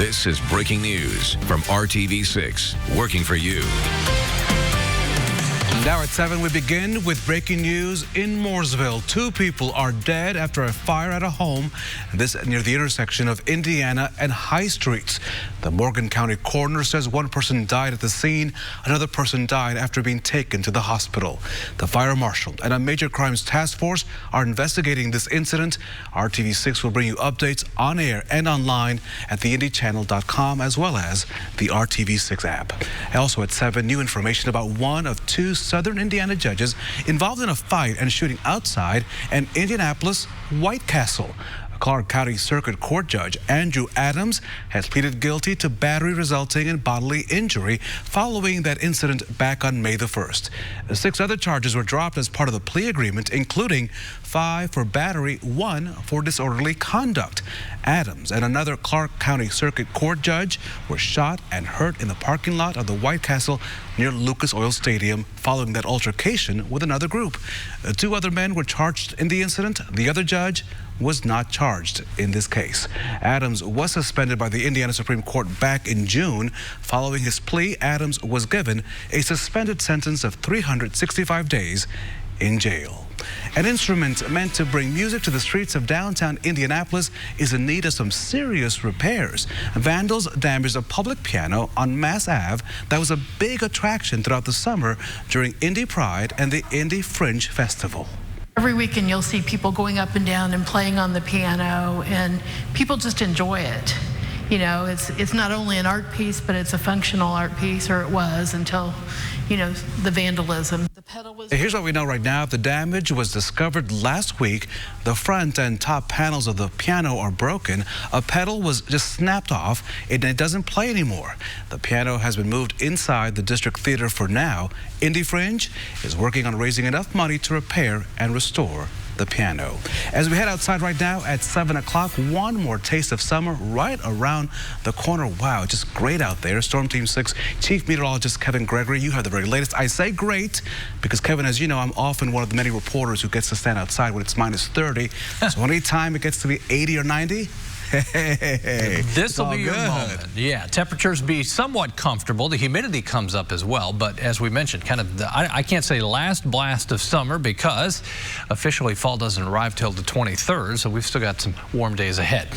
This is breaking news from RTV6, working for you. Now at 7, we begin with breaking news in Mooresville. 2 people are dead after a fire at a home, this near the intersection of Indiana and High Streets. The Morgan County coroner says 1 person died at the scene. Another person died after being taken to the hospital. The fire marshal and a major crimes task force are investigating this incident. RTV6 will bring you updates on air and online at theindychannel.com as well as the RTV6 app. Also at 7, new information about one of 2 Southern Indiana judges involved in a fight and shooting outside an Indianapolis White Castle. Clark County Circuit Court Judge Andrew Adams has pleaded guilty to battery resulting in bodily injury following that incident back on May the 1st. 6 other charges were dropped as part of the plea agreement, including 5 for battery, 1 for disorderly conduct. Adams and another Clark County Circuit Court judge were shot and hurt in the parking lot of the White Castle near Lucas Oil Stadium following that altercation with another group. 2 other men were charged in the incident. The other judge was not charged in this case. Adams was suspended by the Indiana Supreme Court back in June. Following his plea, Adams was given a suspended sentence of 365 days in jail. An instrument meant to bring music to the streets of downtown Indianapolis is in need of some serious repairs. Vandals damaged a public piano on Mass Ave that was a big attraction throughout the summer during Indy Pride and the Indy Fringe Festival. Every weekend you'll see people going up and down and playing on the piano, and people just enjoy it. You know, it's not only an art piece, but it's a functional art piece, or it was until, you know, the vandalism. The pedal was... Here's what we know right now. The damage was discovered last week. The front and top panels of the piano are broken. A pedal was just snapped off and it doesn't play anymore. The piano has been moved inside the District Theater for now. Indy Fringe is working on raising enough money to repair and restore the piano. As we head outside right now at 7 o'clock, one more taste of summer right around the corner. Wow, just great out there. Storm Team 6 Chief Meteorologist Kevin Gregory, you have the very latest. I say great because, Kevin, as you know, I'm often one of the many reporters who gets to stand outside when it's minus 30. So anytime it gets to be 80 or 90, hey, this will be your moment. Yeah, temperatures be somewhat comfortable. The humidity comes up as well, but as we mentioned, kind of I can't say last blast of summer because officially fall doesn't arrive till the 23rd, so we've still got some warm days ahead.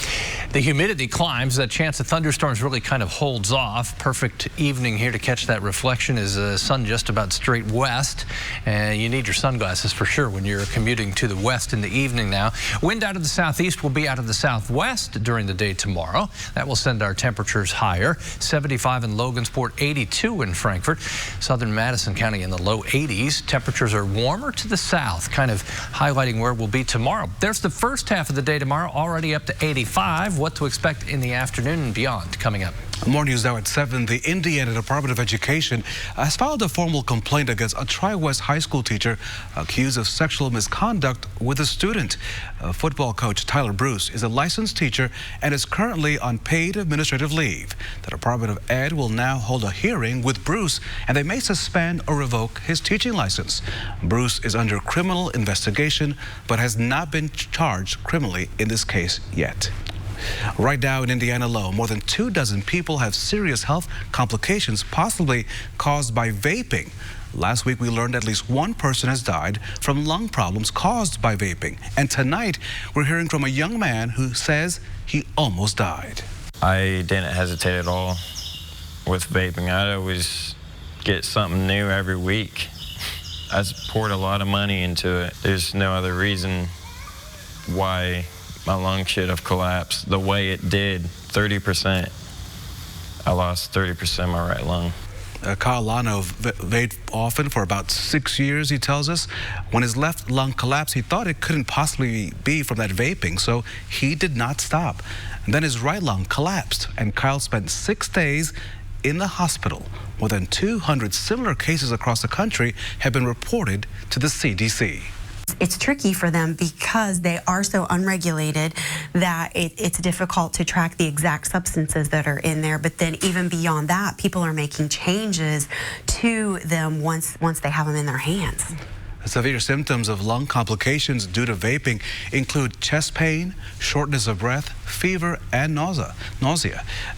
The humidity climbs. That chance of thunderstorms really kind of holds off. Perfect evening here to catch that reflection is the sun just about straight west, and you need your sunglasses for sure when you're commuting to the west in the evening now. Wind out of the southeast will be out of the southwest during the day tomorrow. That will send our temperatures higher. 75 in Logansport, 82 in Frankfort. Southern Madison County in the low 80s. Temperatures are warmer to the south, kind of highlighting where we'll be tomorrow. There's the first half of the day tomorrow, already up to 85. What to expect in the afternoon and beyond coming up. More news now at 7. The Indiana Department of Education has filed a formal complaint against a Tri-West high school teacher accused of sexual misconduct with a student. Football coach Tyler Bruce is a licensed teacher and is currently on paid administrative leave. The Department of Ed will now hold a hearing with Bruce, and they may suspend or revoke his teaching license. Bruce is under criminal investigation but has not been charged criminally in this case yet. Right now in Indiana alone, more than 24 people have serious health complications possibly caused by vaping. Last week, we learned at least 1 person has died from lung problems caused by vaping. And tonight, we're hearing from a young man who says he almost died. I didn't hesitate at all with vaping. I'd always get something new every week. I poured a lot of money into it. There's no other reason why my lung should have collapsed the way it did. 30%. I lost 30% of my right lung. Kyle Lano vaped often for about 6 years, he tells us. When his left lung collapsed, he thought it couldn't possibly be from that vaping, so he did not stop. And then his right lung collapsed, and Kyle spent 6 days in the hospital. More than 200 similar cases across the country have been reported to the CDC. It's tricky for them because they are so unregulated that it's difficult to track the exact substances that are in there. But then even beyond that, people are making changes to them once they have them in their hands. Severe symptoms of lung complications due to vaping include chest pain, shortness of breath, fever, and nausea.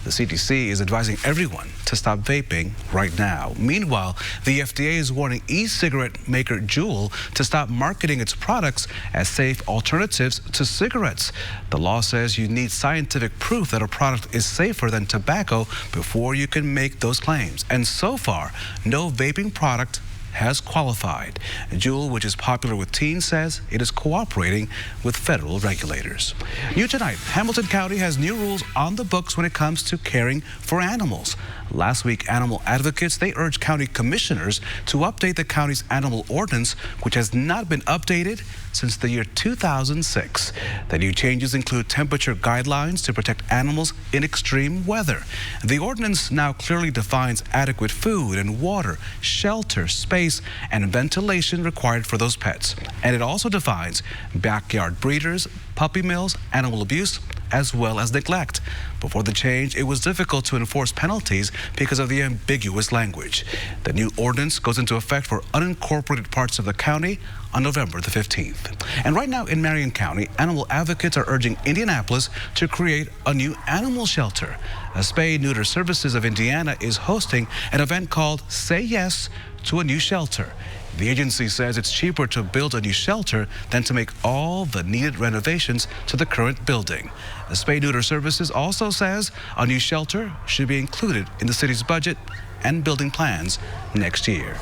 The CDC is advising everyone to stop vaping right now. Meanwhile, the FDA is warning e-cigarette maker Juul to stop marketing its products as safe alternatives to cigarettes. The law says you need scientific proof that a product is safer than tobacco before you can make those claims. And so far, no vaping product has qualified. Juul, which is popular with teens, says it is cooperating with federal regulators. New tonight, Hamilton County has new rules on the books when it comes to caring for animals. Last week, animal advocates, they urged county commissioners to update the county's animal ordinance, which has not been updated since the year 2006. The new changes include temperature guidelines to protect animals in extreme weather. The ordinance now clearly defines adequate food and water, shelter, space, and ventilation required for those pets. And it also defines backyard breeders, puppy mills, animal abuse, as well as neglect. Before the change, it was difficult to enforce penalties because of the ambiguous language. The new ordinance goes into effect for unincorporated parts of the county on November the 15th. And right now in Marion County, animal advocates are urging Indianapolis to create a new animal shelter. Spay Neuter Services of Indiana is hosting an event called Say Yes to a New Shelter. The agency says it's cheaper to build a new shelter than to make all the needed renovations to the current building. The Spay Neuter Services also says a new shelter should be included in the city's budget and building plans next year.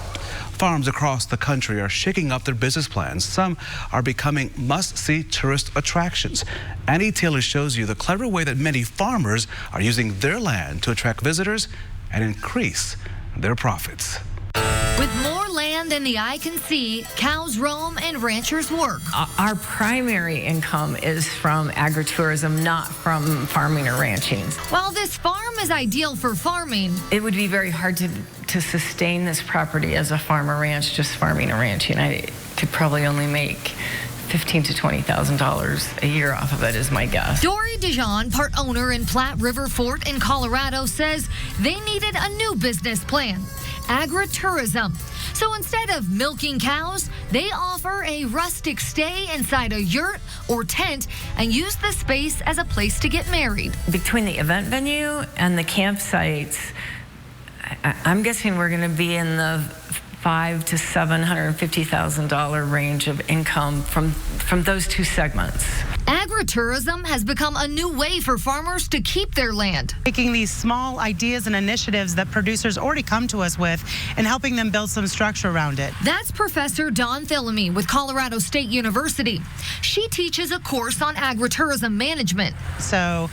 Farms across the country are shaking up their business plans. Some are becoming must-see tourist attractions. Annie Taylor shows you the clever way that many farmers are using their land to attract visitors and increase their profits. With more land than the eye can see, cows roam and ranchers work. Our primary income is from agritourism, not from farming or ranching. While this farm is ideal for farming, it would be very hard to sustain this property as a farm or ranch, just farming or ranching. I could probably only make $15,000 to $20,000 a year off of it is my guess. Dory Dijon, part owner in Platte River Fort in Colorado, says they needed a new business plan. Agritourism. So instead of milking cows, they offer a rustic stay inside a yurt or tent and use the space as a place to get married. Between the event venue and the campsites, I'm guessing we're going to be in the $500,000 to $750,000 range of income from those two segments. Agritourism has become a new way for farmers to keep their land. Taking these small ideas and initiatives that producers already come to us with and helping them build some structure around it. That's Professor Dawn Thillamy with Colorado State University. She teaches a course on agritourism management. So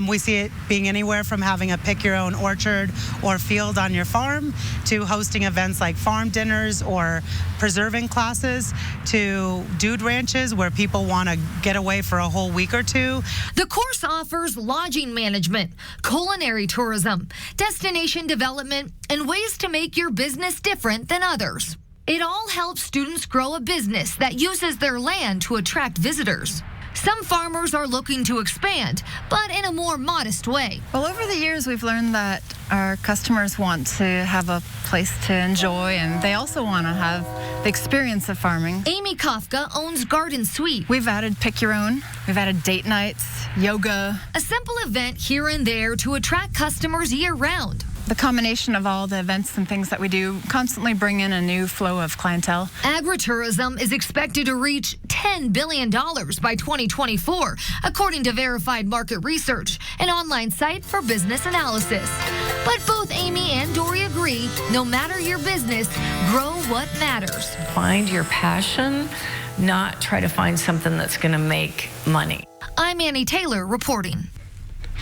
we see it being anywhere from having a pick your own orchard or field on your farm to hosting events like farm dinners or preserving classes to dude ranches where people want to get away for a whole week or two. The course offers lodging management, culinary tourism, destination development, and ways to make your business different than others. It all helps students grow a business that uses their land to attract visitors. Some farmers are looking to expand, but in a more modest way. Well, over the years, we've learned that our customers want to have a place to enjoy, and they also want to have the experience of farming. Amy Kafka owns Garden Suite. We've added pick your own. We've added date nights, yoga. A simple event here and there to attract customers year-round. The combination of all the events and things that we do constantly bring in a new flow of clientele. Agritourism is expected to reach $10 billion by 2024, according to Verified Market Research, an online site for business analysis. But both Amy and Dory agree, no matter your business, grow what matters. Find your passion, not try to find something that's going to make money. I'm Annie Taylor reporting.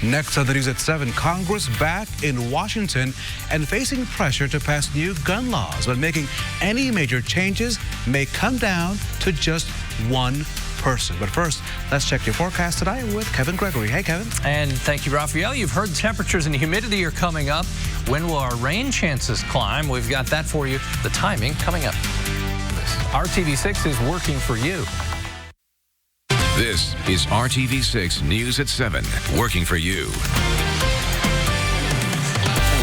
Next on the news at 7, Congress back in Washington and facing pressure to pass new gun laws, but making any major changes may come down to just one person. But first, let's check your forecast today with Kevin Gregory. Hey, Kevin. And thank you, Raphael. You've heard temperatures and humidity are coming up. When will our rain chances climb? We've got that for you. The timing coming up. RTV6 is working for you. This is RTV6 News at 7, working for you.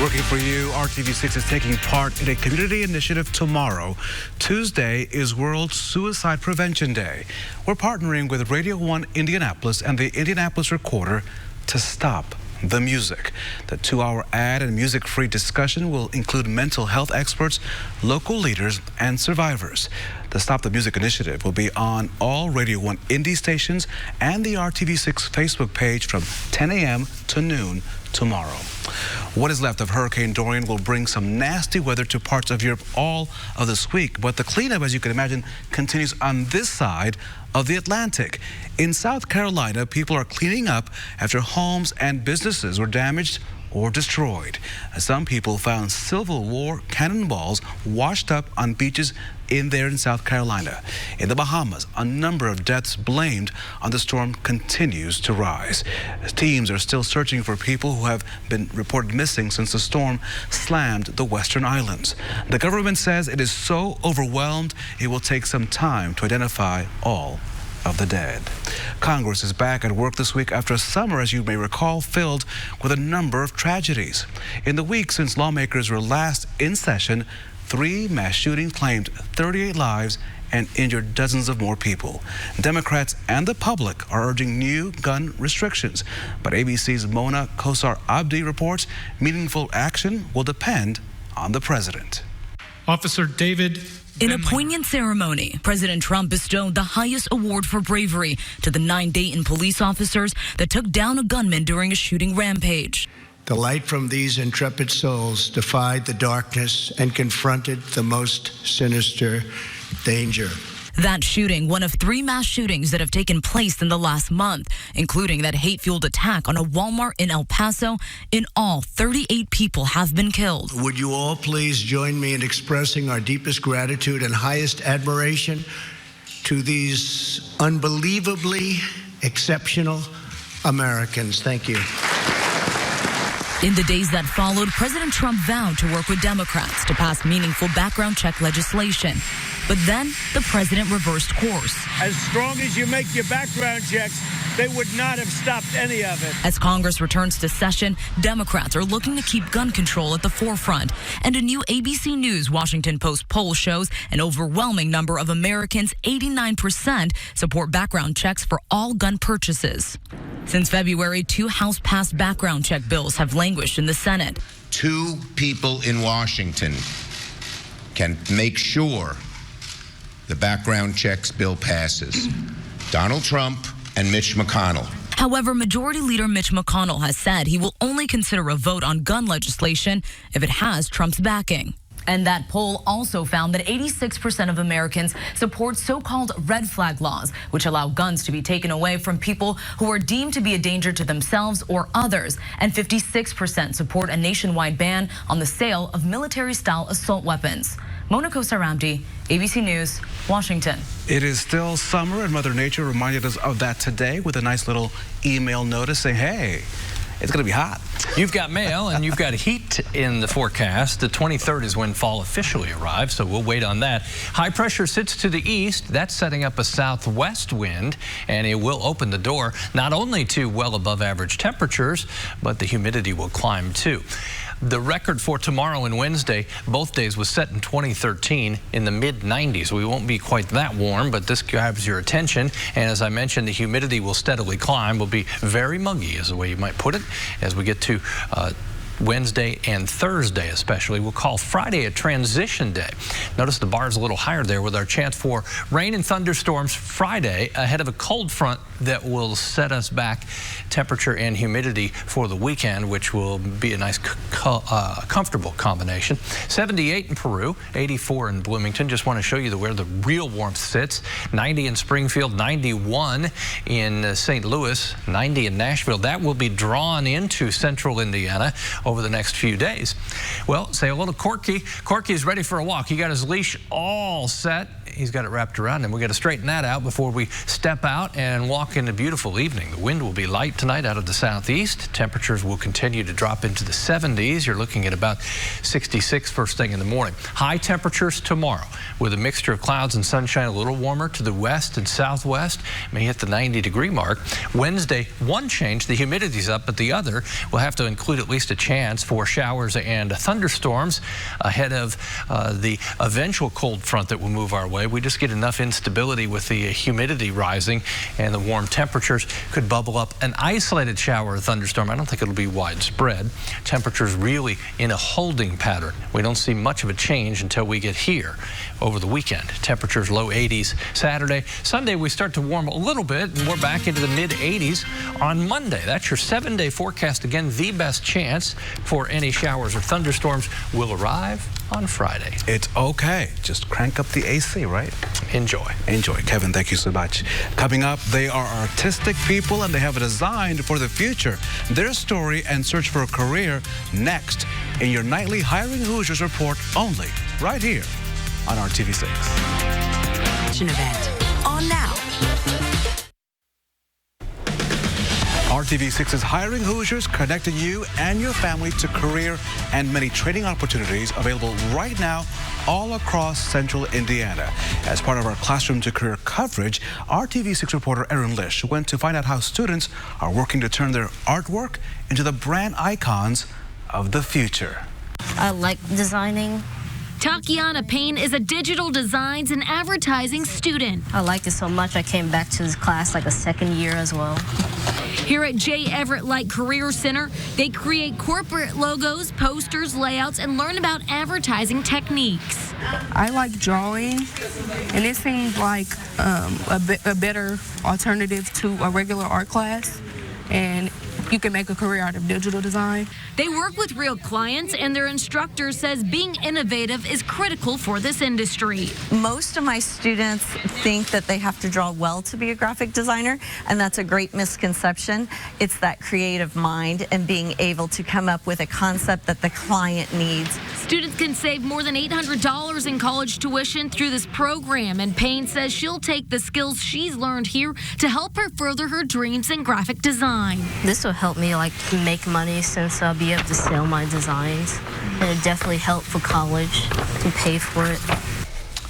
Working for you, RTV6 is taking part in a community initiative tomorrow. Tuesday is World Suicide Prevention Day. We're partnering with Radio 1 Indianapolis and the Indianapolis Recorder to stop the music. The 2-hour ad and music-free discussion will include mental health experts, local leaders, and survivors. The Stop the Music initiative will be on all Radio 1 Indy stations and the RTV6 Facebook page from 10 a.m. to noon tomorrow. What is left of Hurricane Dorian will bring some nasty weather to parts of Europe all of this week, but the cleanup, as you can imagine, continues on this side of the Atlantic. In South Carolina, people are cleaning up after homes and businesses were damaged or destroyed. Some people found Civil War cannonballs washed up on beaches in South Carolina. In the Bahamas, a number of deaths blamed on the storm continues to rise. Teams are still searching for people who have been reported missing since the storm slammed the western islands. The government says it is so overwhelmed it will take some time to identify all of the dead. Congress is back at work this week after a summer, as you may recall, filled with a number of tragedies. In the week since lawmakers were last in session, 3 mass shootings claimed 38 lives and injured dozens of more people. Democrats and the public are urging new gun restrictions, but ABC's Mona Kosar Abdi reports meaningful action will depend on the president. Officer David. In a poignant ceremony, President Trump bestowed the highest award for bravery to the 9 Dayton police officers that took down a gunman during a shooting rampage. The light from these intrepid souls defied the darkness and confronted the most sinister danger. That shooting, one of 3 mass shootings that have taken place in the last month, including that hate-fueled attack on a Walmart in El Paso. In all, 38 people have been killed. Would you all please join me in expressing our deepest gratitude and highest admiration to these unbelievably exceptional Americans. Thank you. In the days that followed, President Trump vowed to work with Democrats to pass meaningful background check legislation. But then the president reversed course. As strong as you make your background checks, they would not have stopped any of it. As Congress returns to session, Democrats are looking to keep gun control at the forefront. And a new ABC News Washington Post poll shows an overwhelming number of Americans, 89%, support background checks for all gun purchases. Since February, 2 House-passed background check bills have languished in the Senate. 2 people in Washington can make sure the background checks bill passes. Donald Trump and Mitch McConnell. However, Majority Leader Mitch McConnell has said he will only consider a vote on gun legislation if it has Trump's backing. And that poll also found that 86% of Americans support so-called red flag laws, which allow guns to be taken away from people who are deemed to be a danger to themselves or others. And 56% support a nationwide ban on the sale of military-style assault weapons. Mona Kosar Abdi, ABC News, Washington. It is still summer, and Mother Nature reminded us of that today with a nice little email notice saying, hey, it's going to be hot. You've got mail and you've got heat in the forecast. The 23rd is when fall officially arrives, so we'll wait on that. High pressure sits to the east. That's setting up a southwest wind, and it will open the door not only to well above average temperatures, but the humidity will climb too. The record for tomorrow and Wednesday, both days, was set in 2013 in the mid-90s. We won't be quite that warm, but this grabs your attention. And as I mentioned, the humidity will steadily climb, will be very muggy is the way you might put it, as we get to Wednesday and Thursday especially. We'll call Friday a transition day. Notice the bar's a little higher there with our chance for rain and thunderstorms Friday ahead of a cold front that will set us back temperature and humidity for the weekend, which will be a nice comfortable combination. 78 in Peru, 84 in Bloomington. Just want to show you where the real warmth sits. 90 in Springfield, 91 in St. Louis, 90 in Nashville. That will be drawn into central Indiana over the next few days. Well, say hello to Corky. Corky's ready for a walk. He got his leash all set. he's got it wrapped around him. We've got to straighten that out before we step out and walk in a beautiful evening. The wind will be light tonight out of the southeast. Temperatures will continue to drop into the 70s. You're looking at about 66 first thing in the morning. High temperatures tomorrow with a mixture of clouds and sunshine, a little warmer to the west and southwest. May hit the 90-degree mark. Wednesday, one change, the humidity's up, but the other will have to include at least a chance for showers and thunderstorms ahead of the eventual cold front that will move our way. We just get enough instability with the humidity rising and the warm temperatures could bubble up an isolated shower or thunderstorm. I don't think it'll be widespread. Temperatures really in a holding pattern. We don't see much of a change until we get here over the weekend. Temperatures low 80s Saturday. Sunday we start to warm a little bit and we're back into the mid 80s on Monday. That's your 7-day forecast. Again, the best chance for any showers or thunderstorms will arrive on Friday. It's okay. Just crank up the AC, right? Enjoy. Enjoy. Kevin, thank you so much. Coming up, they are artistic people and they have a design for the future. Their story and search for a career next in your nightly Hiring Hoosiers report only right here on RTV6. Event on now. RTV6's Hiring Hoosiers, connecting you and your family to career and many training opportunities available right now all across central Indiana. As part of our Classroom to Career coverage, RTV6 reporter Erin Lish went to find out how students are working to turn their artwork into the brand icons of the future. I like designing. Takiana Payne is a digital designs and advertising student. I liked it so much I came back to this class like a second year as well. Here at J. Everett Light Career Center, they create corporate logos, posters, layouts, and learn about advertising techniques. I like drawing, and it seems like a better alternative to a regular art class, and you can make a career out of digital design. They work with real clients, and their instructor says being innovative is critical for this industry. Most of my students think that they have to draw well to be a graphic designer, and that's a great misconception. It's that creative mind and being able to come up with a concept that the client needs. Students can save more than $800 in college tuition through this program, and Payne says she'll take the skills she's learned here to help her further her dreams in graphic design. This will help me make money since I'll be able to sell my designs, and it definitely help for college to pay for it.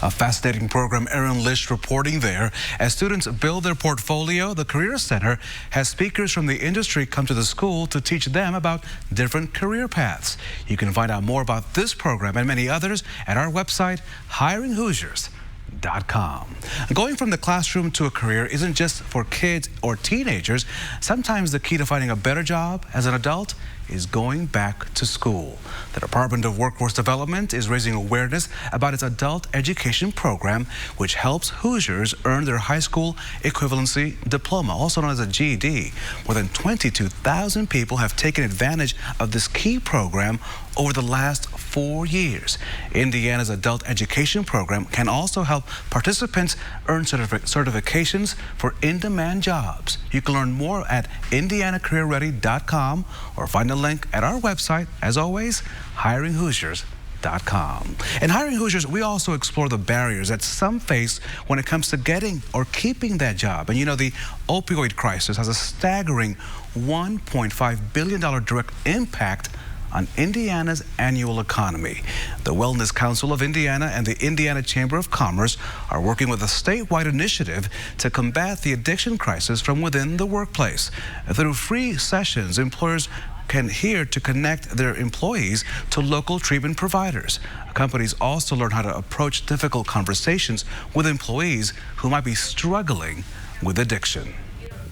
A fascinating program. Erin Lish reporting there. As students build their portfolio, the Career Center has speakers from the industry come to the school to teach them about different career paths. You can find out more about this program and many others at our website, hiringhoosiers.com. Going from the classroom to a career isn't just for kids or teenagers. Sometimes the key to finding a better job as an adult is going back to school. The Department of Workforce Development is raising awareness about its adult education program, which helps Hoosiers earn their high school equivalency diploma, also known as a GED. More than 22,000 people have taken advantage of this key program over the last 4 years. Indiana's adult education program can also help participants earn certifications for in-demand jobs. You can learn more at indianacareerready.com or find a link at our website, as always, hiringhoosiers.com. In Hiring Hoosiers, we also explore the barriers that some face when it comes to getting or keeping that job. And you know, the opioid crisis has a staggering $1.5 billion direct impact on Indiana's annual economy. The Wellness Council of Indiana and the Indiana Chamber of Commerce are working with a statewide initiative to combat the addiction crisis from within the workplace. Through free sessions, employers can hear to connect their employees to local treatment providers. Companies also learn how to approach difficult conversations with employees who might be struggling with addiction.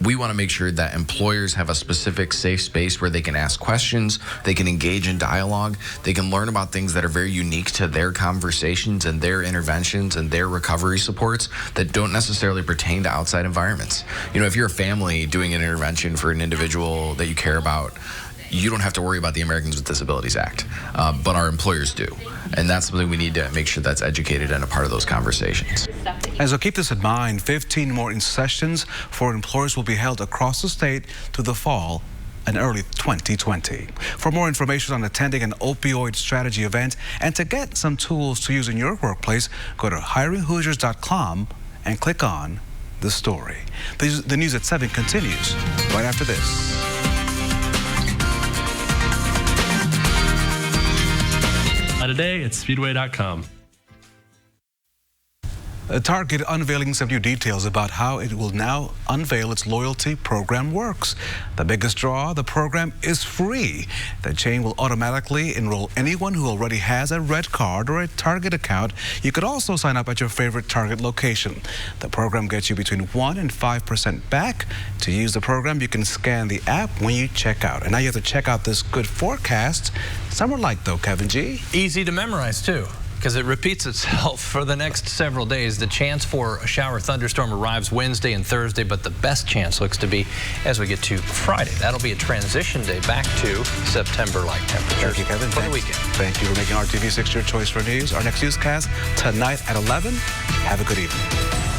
We want to make sure that employers have a specific safe space where they can ask questions, they can engage in dialogue, they can learn about things that are very unique to their conversations and their interventions and their recovery supports that don't necessarily pertain to outside environments. You know, if you're a family doing an intervention for an individual that you care about, you don't have to worry about the Americans with Disabilities Act, but our employers do. And that's something we need to make sure that's educated and a part of those conversations. And so keep this in mind, 15 more sessions for employers will be held across the state through the fall in early 2020. For more information on attending an opioid strategy event and to get some tools to use in your workplace, go to hiringhoosiers.com and click on the story. The news at 7 continues right after this. Today at Speedway.com. Target unveiling some new details about how it will now unveil its loyalty program works. The biggest draw, the program is free. The chain will automatically enroll anyone who already has a red card or a Target account. You could also sign up at your favorite Target location. The program gets you between 1% and 5% back. To use the program, you can scan the app when you check out. And now you have to check out this good forecast. Summer like though, Kevin G. Easy to memorize too, because it repeats itself for the next several days. The chance for a shower thunderstorm arrives Wednesday and Thursday, but the best chance looks to be as we get to Friday. That'll be a transition day back to September-like temperatures. Thank you, Kevin. For the weekend. Thank you for making RTV6 your choice for news. Our next newscast tonight at 11. Have a good evening.